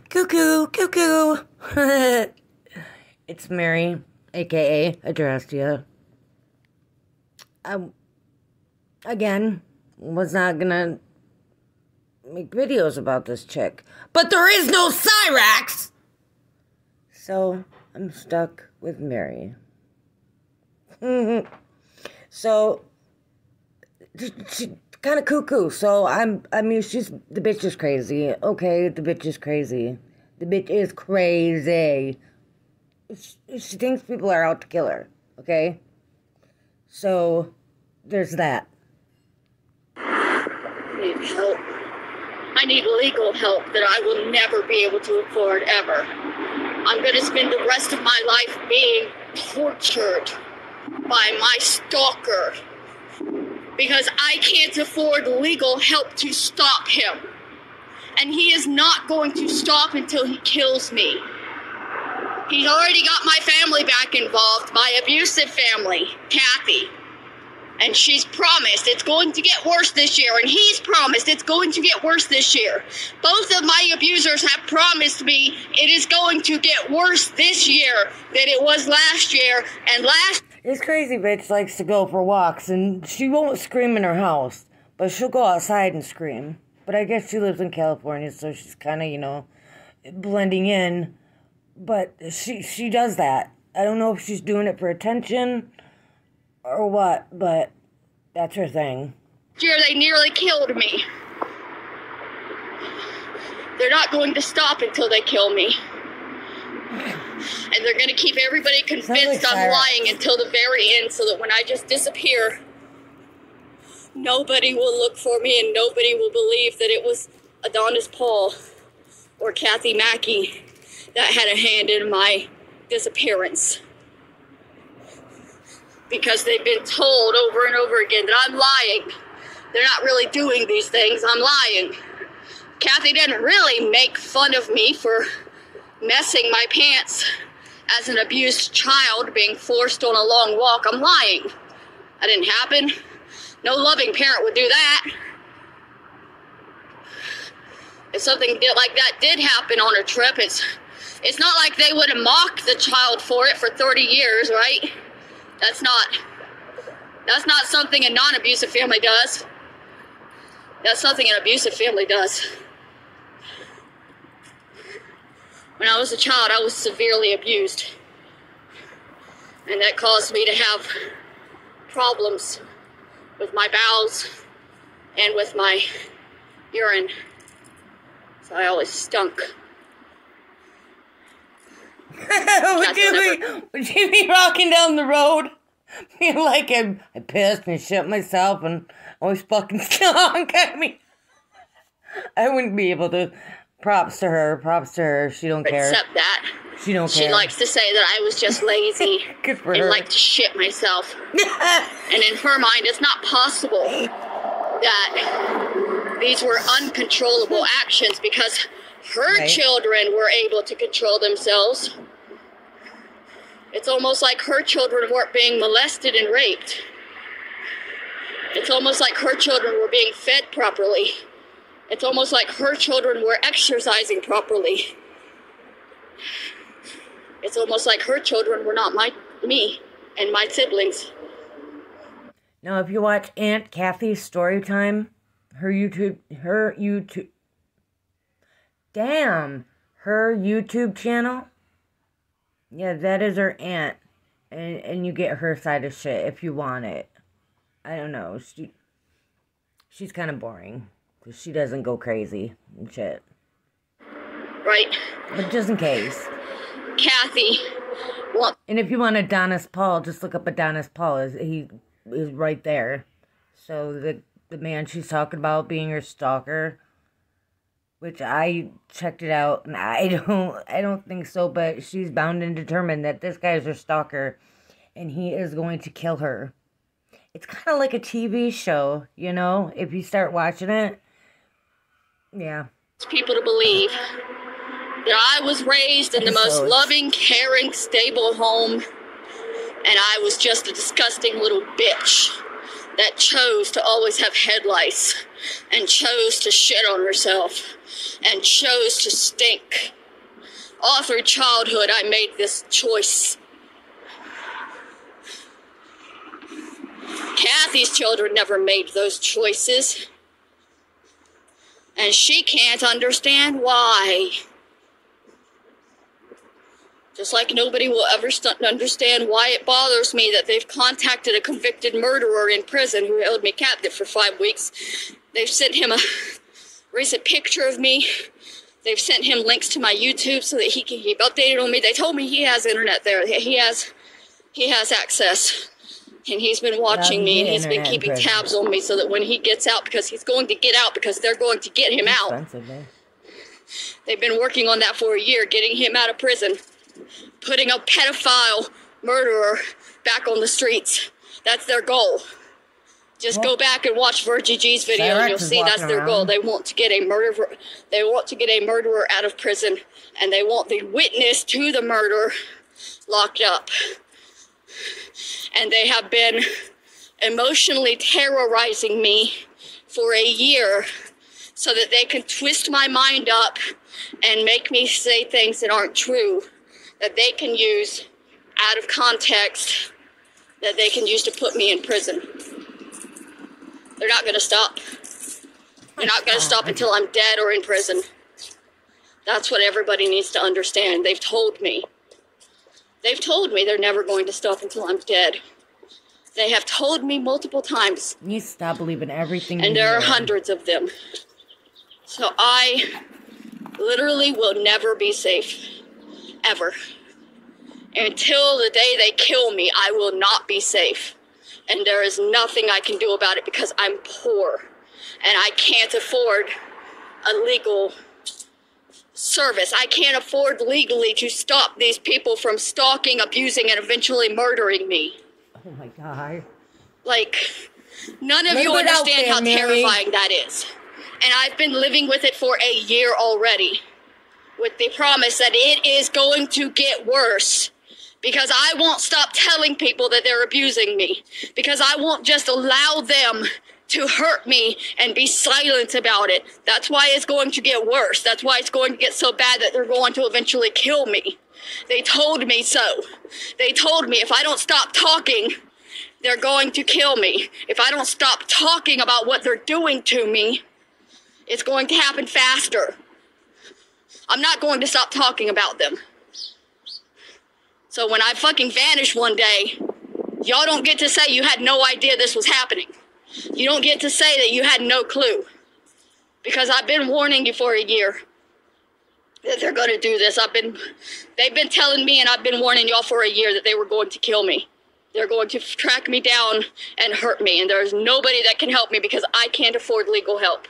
Cuckoo, cuckoo. It's Mary, aka Adrastia. I, again, was not gonna make videos about this chick. But there is no Cyrax! So, I'm stuck with Mary. So, she kind of cuckoo. So, I mean, the bitch is crazy. Okay, the bitch is crazy. The bitch is crazy. She thinks people are out to kill her. Okay? So, there's that. I need help. I need legal help that I will never be able to afford ever. I'm going to spend the rest of my life being tortured by my stalker because I can't afford legal help to stop him. And he is not going to stop until he kills me. He's already got my family back involved, my abusive family, Kathy. And she's promised it's going to get worse this year, and he's promised it's going to get worse this year. Both of my abusers have promised me it is going to get worse this year than it was last year, and This crazy bitch likes to go for walks, and she won't scream in her house, but she'll go outside and scream. But I guess she lives in California, so she's kind of, blending in. But she does that. I don't know if she's doing it for attention or what, but that's her thing. Last year they nearly killed me. They're not going to stop until they kill me. And they're going to keep everybody convinced I'm lying until the very end so that when I just disappear, nobody will look for me and nobody will believe that it was Adonis Paul or Kathy Mackey that had a hand in my disappearance. Because they've been told over and over again that I'm lying. They're not really doing these things. I'm lying. Kathy didn't really make fun of me for messing my pants as an abused child being forced on a long walk. I'm lying. That didn't happen. No loving parent would do that. If something like that did happen on a trip, it's not like they would have mocked the child for it for 30 years, right? That's not something a non-abusive family does. That's something an abusive family does. When I was a child, I was severely abused. And that caused me to have problems with my bowels and with my urine. So I always stunk. Would you be walking down the road being like, I pissed and shit myself and always fucking stunk? I mean, I wouldn't be able to. Props to her. She don't care. Except that. She don't care. She likes to say that I was just lazy. Good for and her. like to shit myself. And in her mind, it's not possible that these were uncontrollable actions because her children were able to control themselves. It's almost like her children weren't being molested and raped. It's almost like her children were being fed properly. It's almost like her children were exercising properly. It's almost like her children were not me and my siblings. Now, if you watch Aunt Kathy's Storytime, her YouTube channel, yeah, that is her aunt, and you get her side of shit if you want it. I don't know, she's kind of boring. Because she doesn't go crazy and shit. Right. But just in case. Kathy. Well, and if you want Adonis Paul, just look up Adonis Paul. He is right there. So the man she's talking about being her stalker, which I checked it out, and I don't think so, but she's bound and determined that this guy is her stalker, and he is going to kill her. It's kind of like a TV show, if you start watching it. Yeah. People to believe that I was raised in the most loving, caring, stable home, and I was just a disgusting little bitch that chose to always have head lice and chose to shit on herself and chose to stink. All through childhood, I made this choice. Kathy's children never made those choices. And she can't understand why. Just like nobody will ever understand why it bothers me that they've contacted a convicted murderer in prison who held me captive for 5 weeks. They've sent him a recent picture of me. They've sent him links to my YouTube so that he can keep updated on me. They told me he has internet there. He has access. And he's been watching me, and he's been keeping tabs on me so that when he gets out, because he's going to get out, because they're going to get him out. They've been working on that for a year, getting him out of prison, putting a pedophile murderer back on the streets. That's their goal. Just go back and watch Virgie G's video, and you'll see that's their goal. They want to get a murderer. They want to get a murderer out of prison, and they want the witness to the murder locked up. And they have been emotionally terrorizing me for a year so that they can twist my mind up and make me say things that aren't true, that they can use out of context, that they can use to put me in prison. They're not going to stop. They're not going to stop until I'm dead or in prison. That's what everybody needs to understand. They've told me. They've told me they're never going to stop until I'm dead. They have told me multiple times. You stop believing everything. And there are hundreds of them. So I literally will never be safe. Ever. Until the day they kill me, I will not be safe. And there is nothing I can do about it because I'm poor. And I can't afford a legal service. I can't afford legally to stop these people from stalking, abusing, and eventually murdering me. Oh my God. Like, none of you understand how terrifying that is. And I've been living with it for a year already, with the promise that it is going to get worse. Because I won't stop telling people that they're abusing me. Because I won't just allow them to hurt me and be silent about it. That's why it's going to get worse. That's why it's going to get so bad that they're going to eventually kill me. They told me so. They told me if I don't stop talking, they're going to kill me. If I don't stop talking about what they're doing to me, it's going to happen faster. I'm not going to stop talking about them. So when I fucking vanish one day, y'all don't get to say you had no idea this was happening. You don't get to say that you had no clue. Because I've been warning you for a year that they're going to do this. They've been telling me, and I've been warning y'all for a year that they were going to kill me. They're going to track me down and hurt me. And there's nobody that can help me because I can't afford legal help.